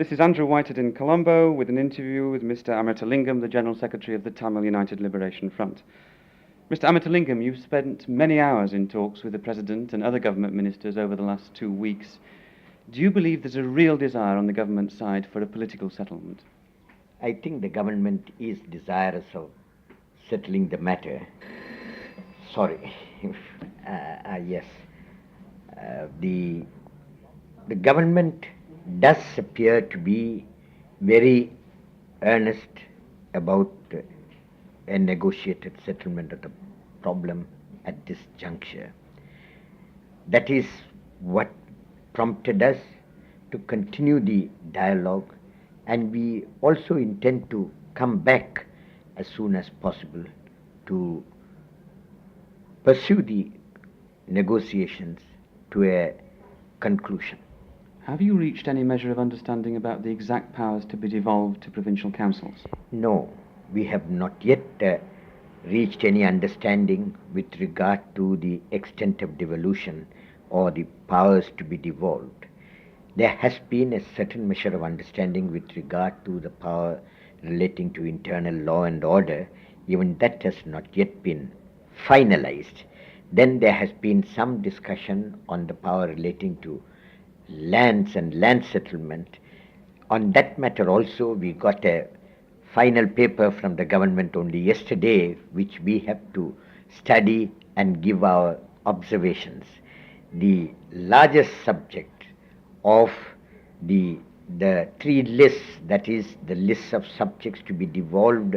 This is Andrew Whitehead in Colombo with an interview with Mr. Amirthalingam, the General Secretary of the Tamil United Liberation Front. Mr. Amirthalingam, you've spent many hours in talks with the President and other government ministers over the last 2 weeks. Do you believe there's a real desire on the government side for a political settlement? I think the government is desirous of settling the matter. Sorry. Yes. The government does appear to be very earnest about a negotiated settlement of the problem at this juncture. That is what prompted us to continue the dialogue, and we also intend to come back as soon as possible to pursue the negotiations to a conclusion. Have you reached any measure of understanding about the exact powers to be devolved to provincial councils? No, we have not yet reached any understanding with regard to the extent of devolution or the powers to be devolved. There has been a certain measure of understanding with regard to the power relating to internal law and order. Even that has not yet been finalized. Then there has been some discussion on the power relating to lands and land settlement. On that matter also, we got a final paper from the government only yesterday, which we have to study and give our observations. The largest subject of the three lists, that is the list of subjects to be devolved,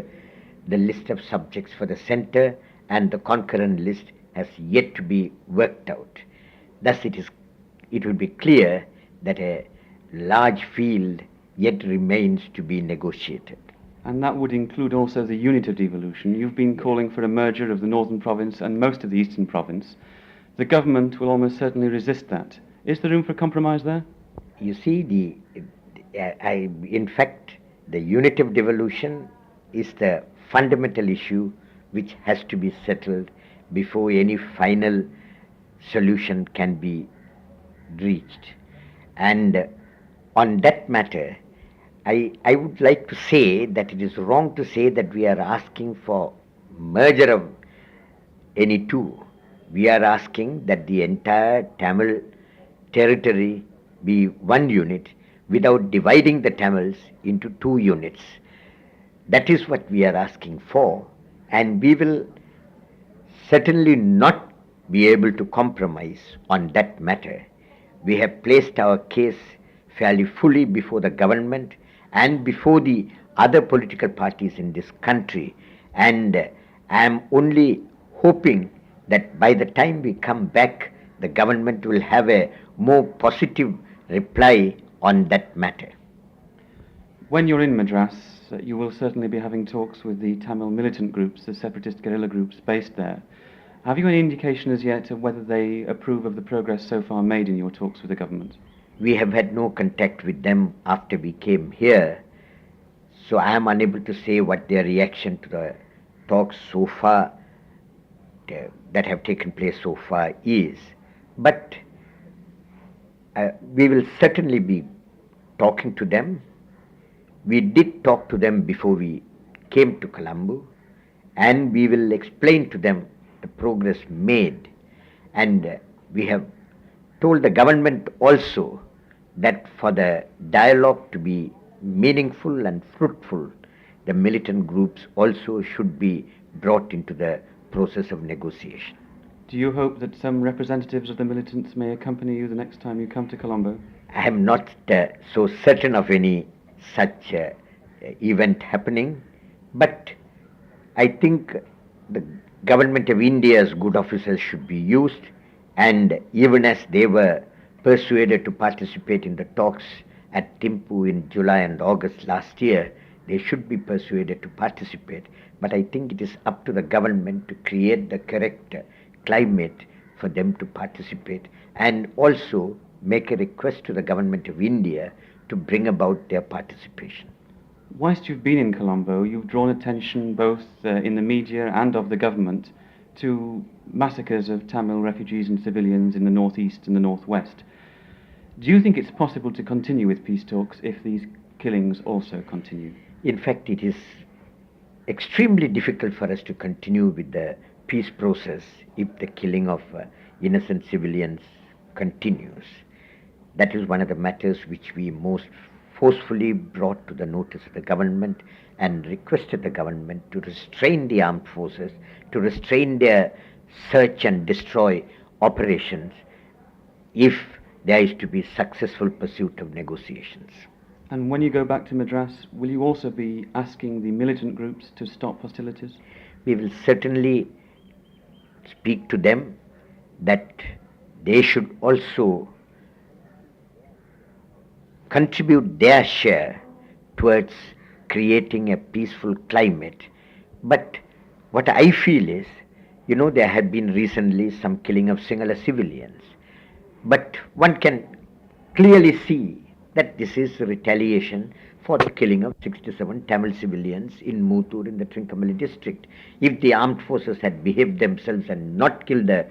the list of subjects for the center, and the concurrent list has yet to be worked out. Thus it will be clear that a large field yet remains to be negotiated. And that would include also the unit of devolution. You've been calling for a merger of the Northern Province and most of the Eastern Province. The government will almost certainly resist that. Is there room for compromise there? You see, in fact, the unit of devolution is the fundamental issue which has to be settled before any final solution can be reached. And on that matter, I would like to say that it is wrong to say that we are asking for merger of any two. We are asking that the entire Tamil territory be one unit without dividing the Tamils into two units. That is what we are asking for, and we will certainly not be able to compromise on that matter. We have placed our case fairly fully before the government and before the other political parties in this country, and I am only hoping that by the time we come back, the government will have a more positive reply on that matter. When you're in Madras, you will certainly be having talks with the Tamil militant groups, the separatist guerrilla groups based there. Have you any indication as yet of whether they approve of the progress so far made in your talks with the government? We have had no contact with them after we came here, so I am unable to say what their reaction to the talks so far that have taken place so far is. But we will certainly be talking to them. We did talk to them before we came to Colombo, and we will explain to them the progress made. And we have told the government also that for the dialogue to be meaningful and fruitful, the militant groups also should be brought into the process of negotiation. Do you hope that some representatives of the militants may accompany you the next time you come to Colombo? I am not so certain of any such event happening, but I think the government of India's good officers should be used, and even as they were persuaded to participate in the talks at Thimphu in July and August last year, they should be persuaded to participate. But I think it is up to the government to create the correct climate for them to participate, and also make a request to the government of India to bring about their participation. Whilst you've been in Colombo, you've drawn attention both in the media and of the government to massacres of Tamil refugees and civilians in the northeast and the northwest. Do you think it's possible to continue with peace talks if these killings also continue? In fact, it is extremely difficult for us to continue with the peace process if the killing of innocent civilians continues. That is one of the matters which we most forcefully brought to the notice of the government and requested the government to restrain the armed forces, to restrain their search and destroy operations if there is to be successful pursuit of negotiations. And when you go back to Madras, will you also be asking the militant groups to stop hostilities? We will certainly speak to them that they should also contribute their share towards creating a peaceful climate. But what I feel is, there have been recently some killing of singular civilians. But one can clearly see that this is a retaliation for the killing of 67 Tamil civilians in Muttur in the Trincomalee district. If the armed forces had behaved themselves and not killed the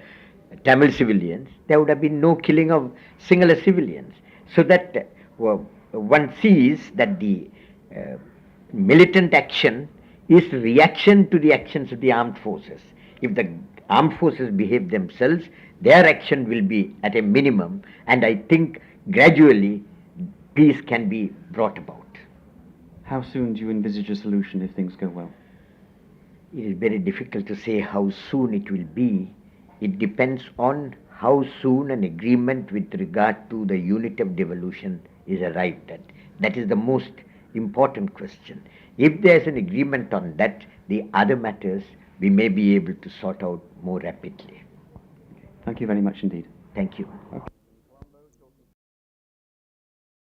Tamil civilians, there would have been no killing of singular civilians. So that one sees that the militant action is reaction to the actions of the armed forces. If the armed forces behave themselves, their action will be at a minimum, and I think gradually peace can be brought about. How soon do you envisage a solution if things go well? It is very difficult to say how soon it will be. It depends on how soon an agreement with regard to the unit of devolution is arrived at. That is the most important question. If there is an agreement on that, the other matters we may be able to sort out more rapidly. Thank you very much indeed. Thank you. Okay.